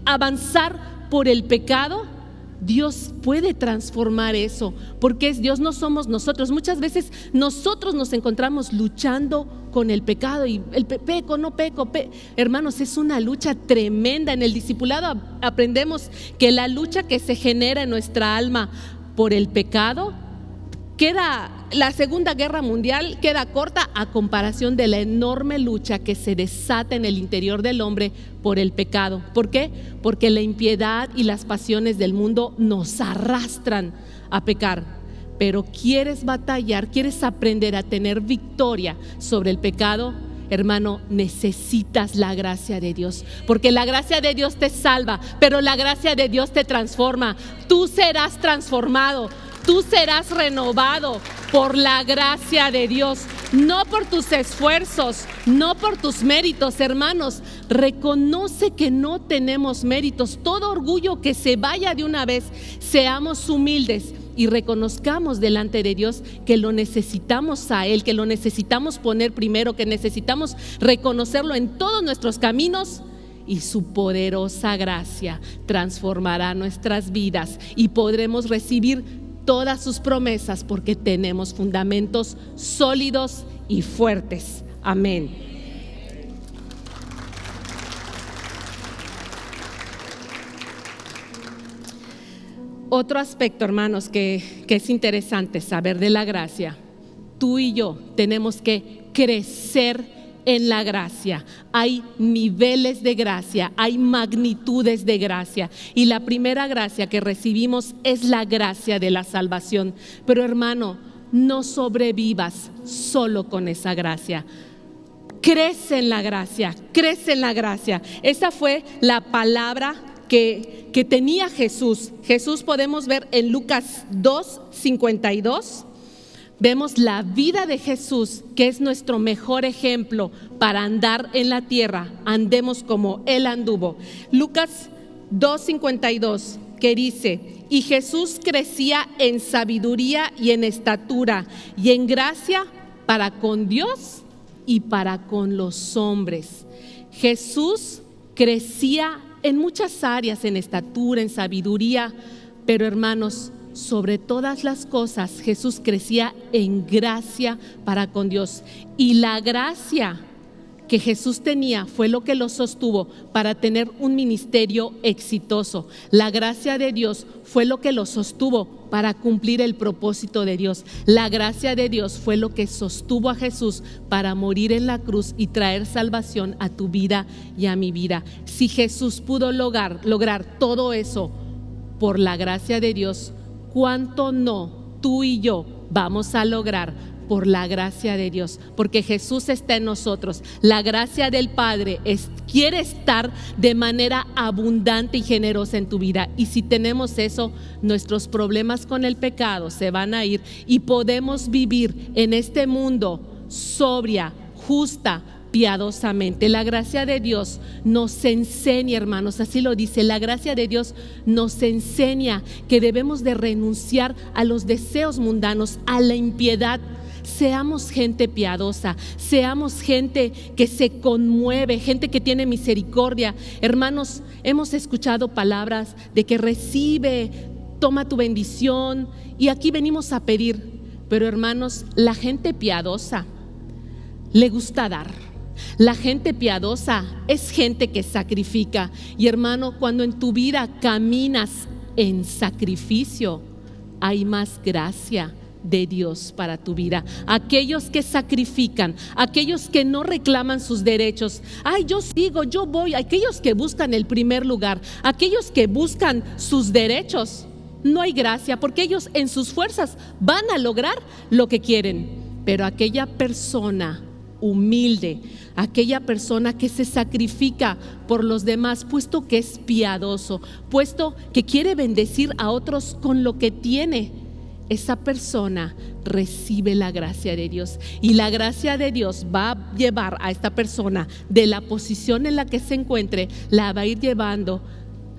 S1: avanzar por el pecado. Dios puede transformar eso, porque es Dios, no somos nosotros. Muchas veces nosotros nos encontramos luchando con el pecado y el peco, no peco. Hermanos, es una lucha tremenda. En el discipulado aprendemos que la lucha que se genera en nuestra alma por el pecado la Segunda Guerra Mundial queda corta a comparación de la enorme lucha que se desata en el interior del hombre por el pecado. ¿Por qué? Porque la impiedad y las pasiones del mundo nos arrastran a pecar. Pero ¿quieres batallar? ¿Quieres aprender a tener victoria sobre el pecado? Hermano, necesitas la gracia de Dios, porque la gracia de Dios te salva, pero la gracia de Dios te transforma. Tú serás transformado, tú serás renovado por la gracia de Dios, no por tus esfuerzos, no por tus méritos. Hermanos, reconoce que no tenemos méritos. Todo orgullo que se vaya de una vez. Seamos humildes y reconozcamos delante de Dios que lo necesitamos a Él, que lo necesitamos poner primero, que necesitamos reconocerlo en todos nuestros caminos, y su poderosa gracia transformará nuestras vidas y podremos recibir todas sus promesas, porque tenemos fundamentos sólidos y fuertes. Amén. Otro aspecto, hermanos, que es interesante saber de la gracia: tú y yo tenemos que crecer en la gracia. Hay niveles de gracia, hay magnitudes de gracia. Y la primera gracia que recibimos es la gracia de la salvación. Pero hermano, no sobrevivas solo con esa gracia. Crece en la gracia, crece en la gracia. Esa fue la palabra que tenía Jesús. Jesús podemos ver en Lucas 2:52. Vemos la vida de Jesús, que es nuestro mejor ejemplo para andar en la tierra. Andemos como Él anduvo. Lucas 2:52, que dice: y Jesús crecía en sabiduría y en estatura y en gracia para con Dios y para con los hombres. Jesús crecía en muchas áreas, en estatura, en sabiduría, pero hermanos, sobre todas las cosas, Jesús crecía en gracia para con Dios. Y la gracia que Jesús tenía fue lo que lo sostuvo para tener un ministerio exitoso. La gracia de Dios fue lo que lo sostuvo para cumplir el propósito de Dios. La gracia de Dios fue lo que sostuvo a Jesús para morir en la cruz y traer salvación a tu vida y a mi vida. Si Jesús pudo lograr todo eso por la gracia de Dios, ¿cuánto no tú y yo vamos a lograr por la gracia de Dios? Porque Jesús está en nosotros. La gracia del Padre quiere estar de manera abundante y generosa en tu vida. Y si tenemos eso, nuestros problemas con el pecado se van a ir y podemos vivir en este mundo sobria, justa, piadosamente. La gracia de Dios nos enseña, hermanos, así lo dice, la gracia de Dios nos enseña que debemos de renunciar a los deseos mundanos, a la impiedad. Seamos gente piadosa, seamos gente que se conmueve, gente que tiene misericordia. Hermanos, hemos escuchado palabras de que recibe, toma tu bendición, y aquí venimos a pedir. Pero hermanos, la gente piadosa le gusta dar. La gente piadosa es gente que sacrifica. Y hermano, cuando en tu vida caminas en sacrificio, hay más gracia de Dios para tu vida. Aquellos que sacrifican, aquellos que no reclaman sus derechos, ay, yo sigo, yo voy. Aquellos que buscan el primer lugar, aquellos que buscan sus derechos, no hay gracia, porque ellos en sus fuerzas van a lograr lo que quieren. Pero aquella persona humilde, aquella persona que se sacrifica por los demás, puesto que es piadoso, puesto que quiere bendecir a otros con lo que tiene, esa persona recibe la gracia de Dios. Y la gracia de Dios va a llevar a esta persona de la posición en la que se encuentre, la va a ir llevando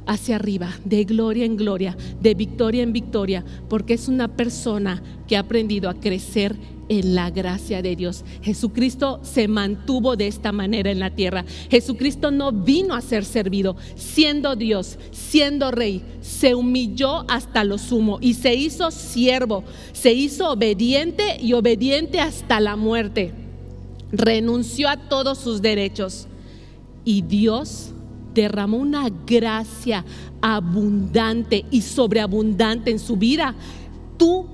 S1: hacia arriba, de gloria en gloria, de victoria en victoria, porque es una persona que ha aprendido a crecer en la gracia de Dios. Jesucristo se mantuvo de esta manera en la tierra. Jesucristo no vino a ser servido, siendo Dios, siendo Rey, se humilló hasta lo sumo y se hizo siervo, se hizo obediente y obediente hasta la muerte. Renunció a todos sus derechos y Dios derramó una gracia abundante y sobreabundante en su vida. Tú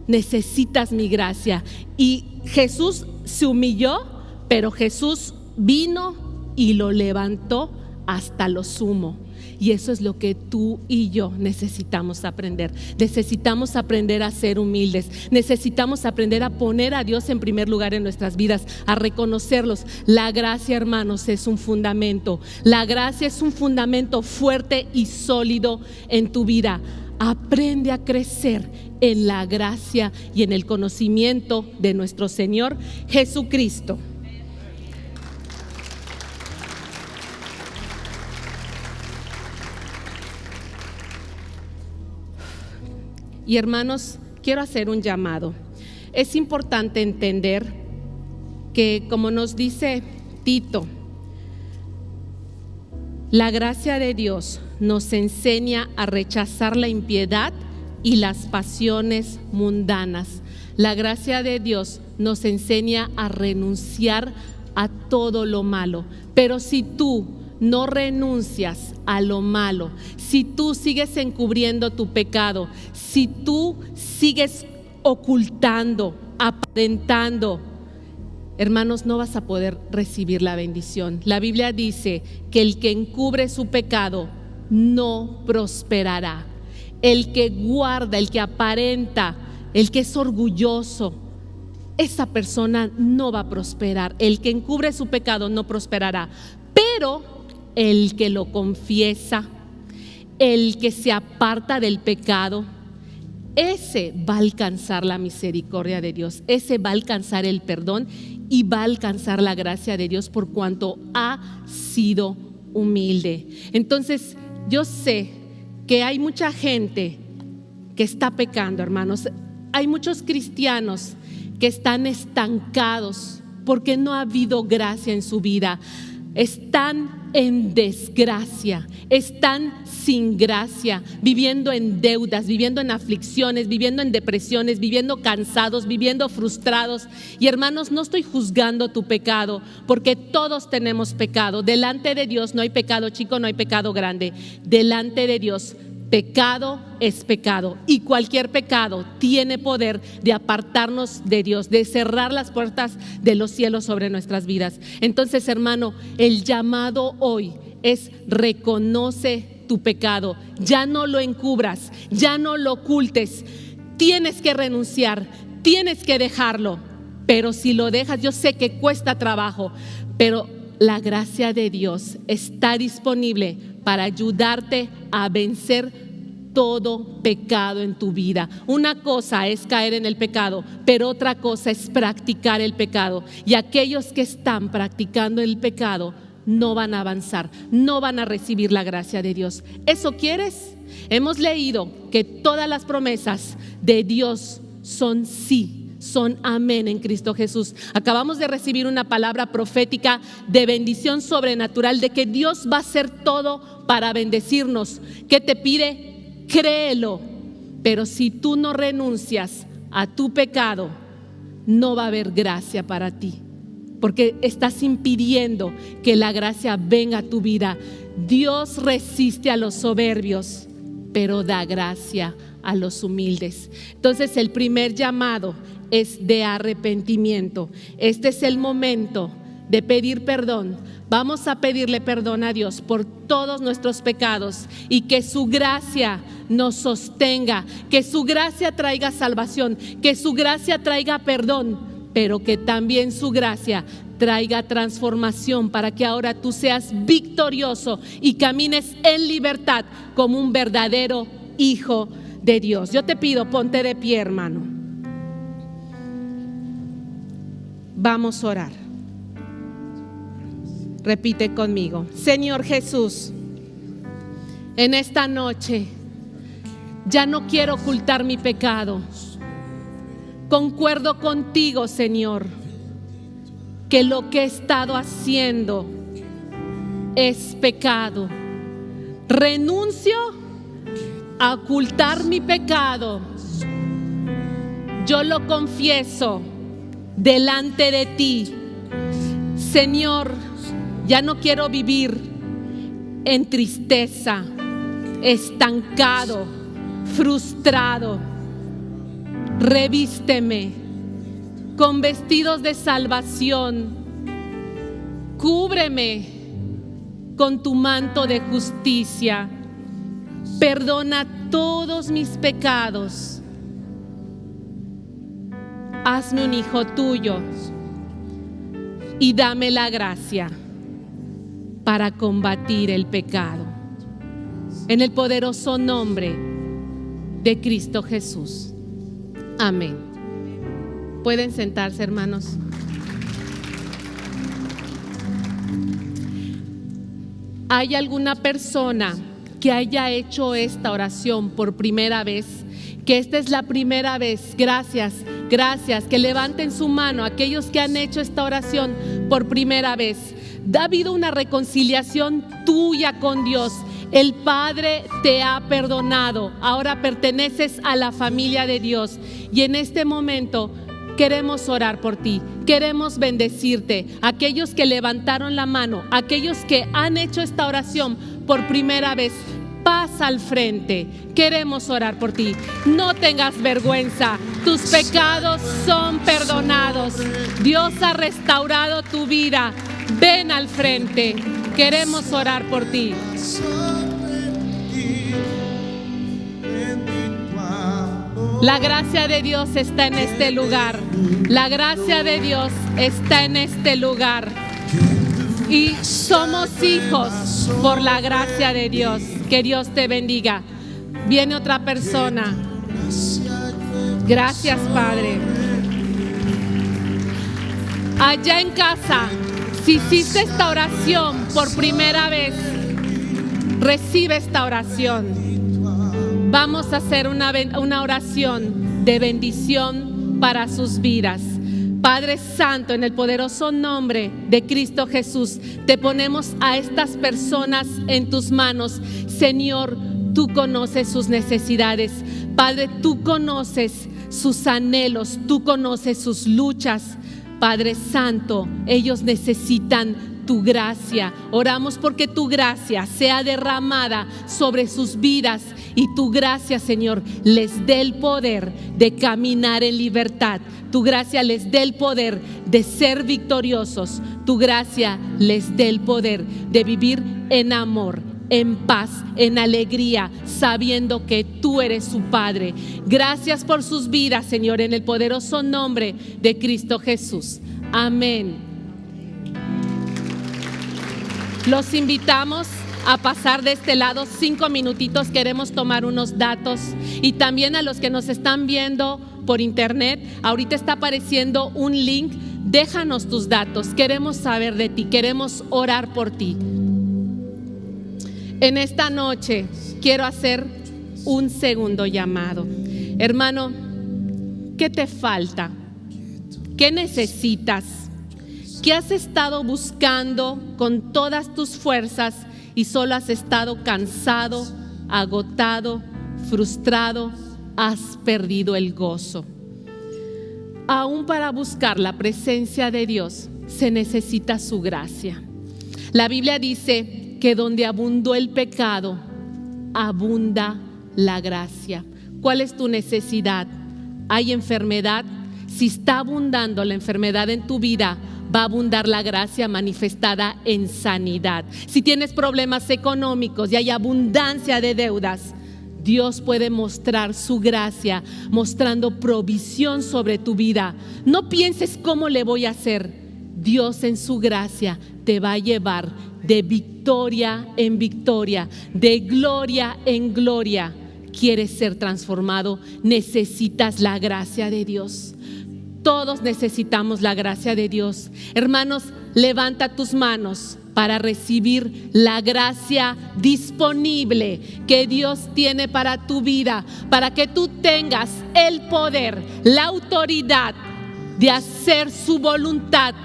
S1: necesitas mi gracia. Y Jesús se humilló, pero Jesús vino y lo levantó hasta lo sumo. Y eso es lo que tú y yo necesitamos aprender. Necesitamos aprender a ser humildes. Necesitamos aprender a poner a Dios en primer lugar en nuestras vidas, a reconocerlos. La gracia, hermanos, es un fundamento. La gracia es un fundamento fuerte y sólido en tu vida. Aprende a crecer en la gracia y en el conocimiento de nuestro Señor Jesucristo. Y hermanos, quiero hacer un llamado. Es importante entender que, como nos dice Tito, la gracia de Dios nos enseña a rechazar la impiedad y las pasiones mundanas. La gracia de Dios nos enseña a renunciar a todo lo malo. Pero si tú no renuncias a lo malo, si tú sigues encubriendo tu pecado, si tú sigues ocultando, aparentando, hermanos, no vas a poder recibir la bendición. La Biblia dice que el que encubre su pecado no prosperará. El que guarda, el que aparenta, el que es orgulloso, esa persona no va a prosperar. El que encubre su pecado no prosperará. Pero el que lo confiesa, el que se aparta del pecado, ese va a alcanzar la misericordia de Dios, ese va a alcanzar el perdón y va a alcanzar la gracia de Dios por cuanto ha sido humilde. Entonces, yo sé que hay mucha gente que está pecando, hermanos. Hay muchos cristianos que están estancados porque no ha habido gracia en su vida. Están en desgracia, están sin gracia, viviendo en deudas, viviendo en aflicciones, viviendo en depresiones, viviendo cansados, viviendo frustrados. Y hermanos, no estoy juzgando tu pecado, porque todos tenemos pecado. Delante de Dios no hay pecado chico, no hay pecado grande. Delante de Dios, pecado es pecado, y cualquier pecado tiene poder de apartarnos de Dios, de cerrar las puertas de los cielos sobre nuestras vidas. Entonces, hermano, el llamado hoy es: reconoce tu pecado, ya no lo encubras, ya no lo ocultes. Tienes que renunciar, tienes que dejarlo, pero si lo dejas, yo sé que cuesta trabajo, pero la gracia de Dios está disponible para ayudarte a vencer todo pecado en tu vida. Una cosa es caer en el pecado, pero otra cosa es practicar el pecado. Y aquellos que están practicando el pecado no van a avanzar, no van a recibir la gracia de Dios. ¿Eso quieres? Hemos leído que todas las promesas de Dios son sí, son amén en Cristo Jesús. Acabamos de recibir una palabra profética de bendición sobrenatural, de que Dios va a hacer todo para bendecirnos. ¿Qué te pide? Créelo. Pero si tú no renuncias a tu pecado, no va a haber gracia para ti, porque estás impidiendo que la gracia venga a tu vida. Dios resiste a los soberbios, pero da gracia a los humildes. Entonces, el primer llamado es de arrepentimiento. Este es el momento de pedir perdón. Vamos a pedirle perdón a Dios por todos nuestros pecados, y que su gracia nos sostenga, que su gracia traiga salvación, que su gracia traiga perdón, pero que también su gracia traiga transformación, para que ahora tú seas victorioso y camines en libertad como un verdadero hijo de Dios. Yo te pido, ponte de pie, hermano. Vamos a orar. Repite conmigo: Señor Jesús, en esta noche ya no quiero ocultar mi pecado. Concuerdo contigo, Señor, que lo que he estado haciendo es pecado. Renuncio a ocultar mi pecado. Yo lo confieso delante de ti. Señor, ya no quiero vivir en tristeza, estancado, frustrado. Revísteme con vestidos de salvación. Cúbreme con tu manto de justicia. Perdona todos mis pecados. Hazme un hijo tuyo y dame la gracia para combatir el pecado. En el poderoso nombre de Cristo Jesús. Amén. Pueden sentarse, hermanos. ¿Hay alguna persona que haya hecho esta oración por primera vez? Que esta es la primera vez. Gracias, gracias. Que levanten su mano aquellos que han hecho esta oración por primera vez. Ha habido una reconciliación tuya con Dios. El Padre te ha perdonado. Ahora perteneces a la familia de Dios. Y en este momento queremos orar por ti. Queremos bendecirte. Aquellos que levantaron la mano, aquellos que han hecho esta oración por primera vez, pasa al frente. Queremos orar por ti. No tengas vergüenza. Tus pecados son perdonados. Dios ha restaurado tu vida. Ven al frente. Queremos orar por ti. La gracia de Dios está en este lugar. La gracia de Dios está en este lugar. Y somos hijos por la gracia de Dios. Que Dios te bendiga. Viene otra persona. Gracias, Padre. Allá en casa, si hiciste esta oración por primera vez, recibe esta oración. Vamos a hacer una oración de bendición para sus vidas. Padre Santo, en el poderoso nombre de Cristo Jesús, te ponemos a estas personas en tus manos. Señor, tú conoces sus necesidades. Padre, tú conoces sus anhelos, tú conoces sus luchas. Padre Santo, ellos necesitan tu gracia. Oramos porque tu gracia sea derramada sobre sus vidas y tu gracia, Señor, les dé el poder de caminar en libertad. Tu gracia les dé el poder de ser victoriosos. Tu gracia les dé el poder de vivir en amor, en paz, en alegría, sabiendo que tú eres su Padre. Gracias por sus vidas, Señor, en el poderoso nombre de Cristo Jesús. Amén. Los invitamos a pasar de este lado 5 minutitos. Queremos tomar unos datos. Y también a los que nos están viendo por internet, ahorita está apareciendo un link. Déjanos tus datos. Queremos saber de ti. Queremos orar por ti. En esta noche quiero hacer un segundo llamado. Hermano, ¿qué te falta? ¿Qué necesitas? ¿Qué has estado buscando con todas tus fuerzas y solo has estado cansado, agotado, frustrado? Has perdido el gozo. Aún para buscar la presencia de Dios se necesita su gracia. La Biblia dice que donde abundó el pecado, abunda la gracia. ¿Cuál es tu necesidad? ¿Hay enfermedad? Si está abundando la enfermedad en tu vida, va a abundar la gracia manifestada en sanidad. Si tienes problemas económicos y hay abundancia de deudas, Dios puede mostrar su gracia, mostrando provisión sobre tu vida. No pienses cómo le voy a hacer. Dios en su gracia te va a llevar de victoria en victoria, de gloria en gloria. ¿Quieres ser transformado? Necesitas la gracia de Dios. Todos necesitamos la gracia de Dios. Hermanos, levanta tus manos para recibir la gracia disponible que Dios tiene para tu vida, para que tú tengas el poder, la autoridad de hacer su voluntad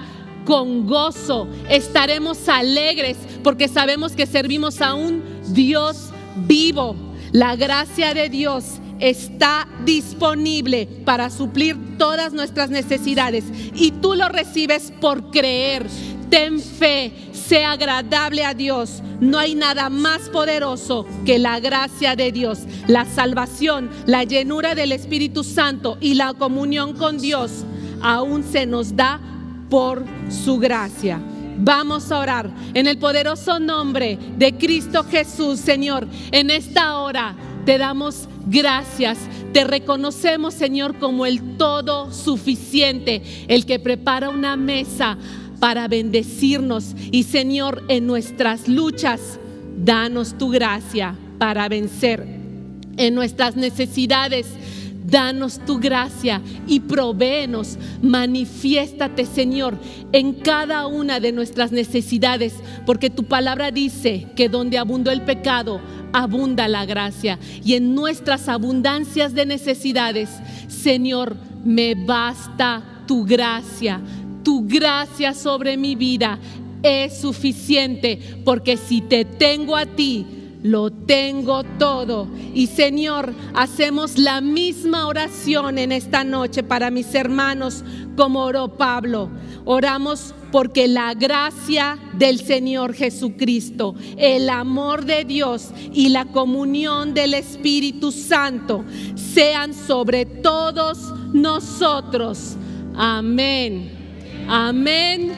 S1: con gozo. Estaremos alegres porque sabemos que servimos a un Dios vivo. La gracia de Dios está disponible para suplir todas nuestras necesidades y tú lo recibes por creer. Ten fe, sé agradable a Dios. No hay nada más poderoso que la gracia de Dios, la salvación, la llenura del Espíritu Santo y la comunión con Dios aún se nos da por su gracia. Vamos a orar en el poderoso nombre de Cristo Jesús. Señor, en esta hora te damos gracias, te reconocemos, Señor, como el todo suficiente, el que prepara una mesa para bendecirnos. Y Señor, en nuestras luchas, danos tu gracia para vencer. En nuestras necesidades, danos tu gracia y provéenos. Manifiéstate, Señor, en cada una de nuestras necesidades, porque tu palabra dice que donde abundó el pecado, abunda la gracia. Y en nuestras abundancias de necesidades, Señor, me basta tu gracia. Tu gracia sobre mi vida es suficiente, porque si te tengo a ti, lo tengo todo. Y Señor, hacemos la misma oración en esta noche para mis hermanos como oró Pablo. Oramos porque la gracia del Señor Jesucristo, el amor de Dios y la comunión del Espíritu Santo sean sobre todos nosotros. Amén. Amén.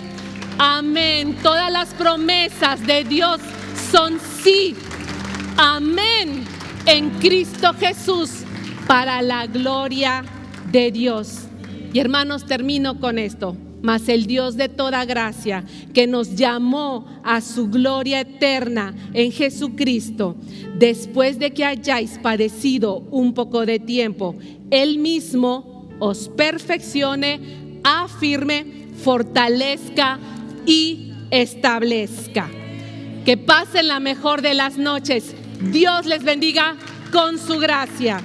S1: Amén. Todas las promesas de Dios son sí. Amén. En Cristo Jesús, para la gloria de Dios. Y hermanos, termino con esto. Mas el Dios de toda gracia, que nos llamó a su gloria eterna en Jesucristo, después de que hayáis padecido un poco de tiempo, Él mismo os perfeccione, afirme, fortalezca y establezca. Que pasen la mejor de las noches. Dios les bendiga con su gracia.